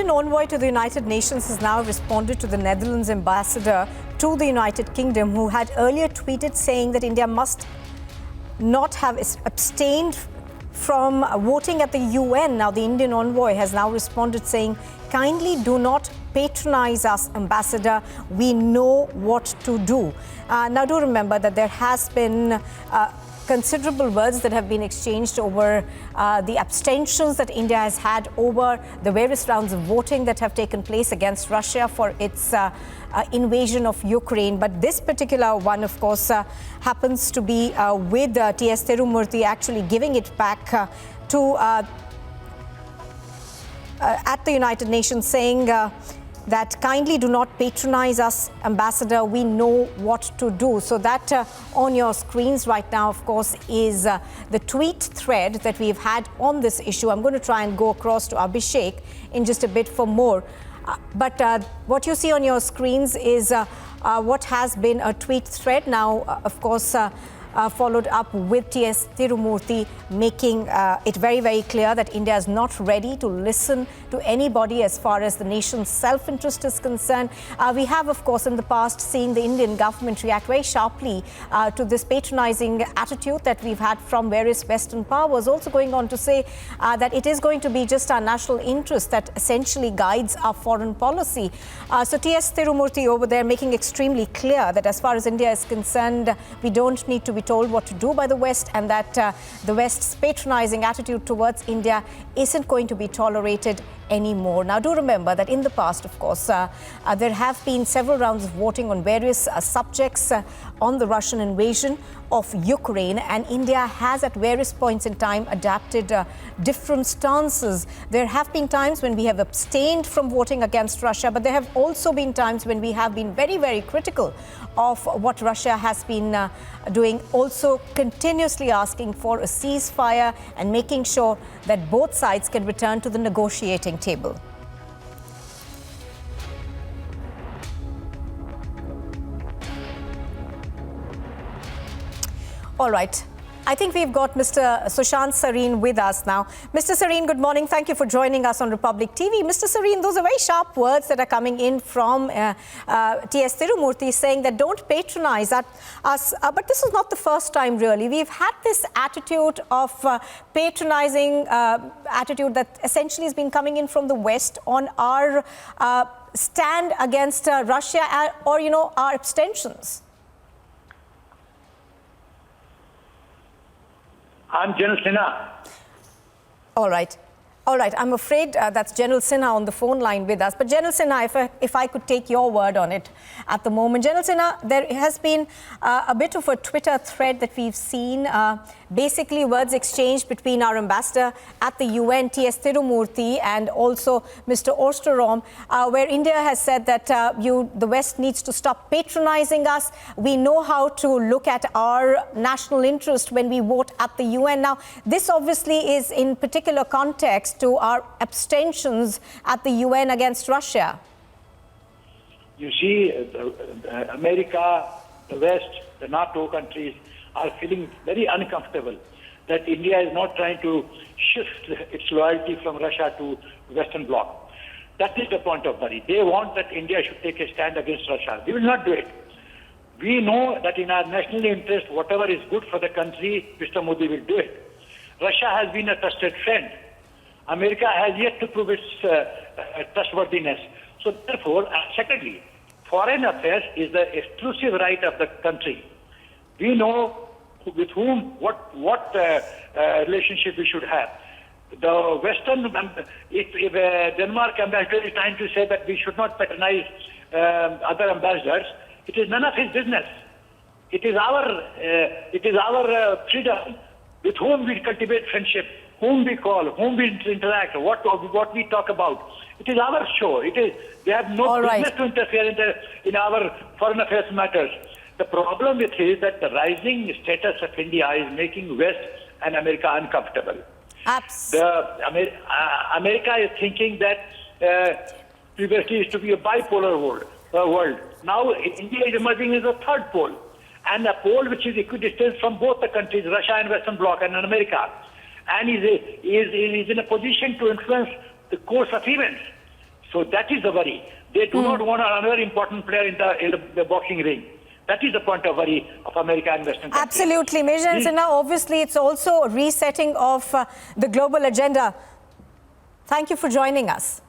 Indian envoy to the United Nations has now responded to the Netherlands ambassador to the United Kingdom, who had earlier tweeted saying that India must not have abstained from voting at the UN. Now, the Indian envoy has now responded saying, kindly do not patronize us, Ambassador. We know what to do. Now, do remember that there has been considerable words that have been exchanged over the abstentions that India has had over the various rounds of voting that have taken place against Russia for its invasion of Ukraine. But this particular one, of course, happens to be with T.S. Tirumurti actually giving it back at the United Nations, saying that kindly do not patronize us, Ambassador. We know what to do. So that on your screens right now, of course, is the tweet thread that we've had on this issue. I'm going to try and go across to Abhishek in just a bit for more. But what you see on your screens is what has been a tweet thread now, of course, followed up with T.S. Tirumurti making it very, very clear that India is not ready to listen to anybody as far as the nation's self-interest is concerned. We have, of course, in the past seen the Indian government react very sharply to this patronizing attitude that we've had from various Western powers, also going on to say that it is going to be just our national interest that essentially guides our foreign policy. So T.S. Tirumurti over there making extremely clear that as far as India is concerned, we don't need to be told what to do by the West, and that the West's patronizing attitude towards India isn't going to be tolerated anymore. Now, do remember that in the past, of course, there have been several rounds of voting on various subjects on the Russian invasion of Ukraine, and India has at various points in time adapted different stances. There have been times when we have abstained from voting against Russia, but there have also been times when we have been very, very critical of what Russia has been doing, also continuously asking for a ceasefire and making sure that both sides can return to the negotiating table. All right. I think we've got Mr. Sushant Sareen with us now. Mr. Sareen, good morning. Thank you for joining us on Republic TV. Mr. Sareen, those are very sharp words that are coming in from T.S. Tirumurti saying that don't patronize us. But this is not the first time, really. We've had this attitude of patronizing attitude that essentially has been coming in from the West on our stand against Russia or, you know, our abstentions. I'm General Sinha. All right. All right. I'm afraid that's General Sinha on the phone line with us. But General Sinha, if I could take your word on it at the moment. General Sinha, there has been a bit of a Twitter thread that we've seen, basically words exchanged between our ambassador at the UN, T.S. Tirumurti, and also Mr. Osterholm, where India has said that the West needs to stop patronizing us. We know how to look at our national interest when we vote at the UN. Now, this obviously is in particular context to our abstentions at the UN against Russia. You see, America, the West, the NATO countries are feeling very uncomfortable that India is not trying to shift its loyalty from Russia to Western bloc. That is the point of worry. They want that India should take a stand against Russia. We will not do it. We know that in our national interest, whatever is good for the country, Mr. Modi will do it. Russia has been a trusted friend. America has yet to prove its trustworthiness. So therefore, secondly, foreign affairs is the exclusive right of the country. We know with whom, what relationship we should have. The Western, if Denmark ambassador is trying to say that we should not patronize other ambassadors, it is none of his business. It is our freedom with whom we cultivate friendship, whom we call, whom we interact, what we talk about. It is our show. They have no business to interfere in our foreign affairs matters. The problem with it is that the rising status of India is making West and America uncomfortable. America is thinking that previously it used to be a bipolar world. Now India is emerging as a third pole, and a pole which is equidistant from both the countries, Russia and Western Bloc and America, and is in a position to influence the course of events. So that is the worry. They do not want another important player in the boxing ring. That is the point of worry of America and Western countries. Absolutely. Major and now, obviously, it's also a resetting of the global agenda. Thank you for joining us.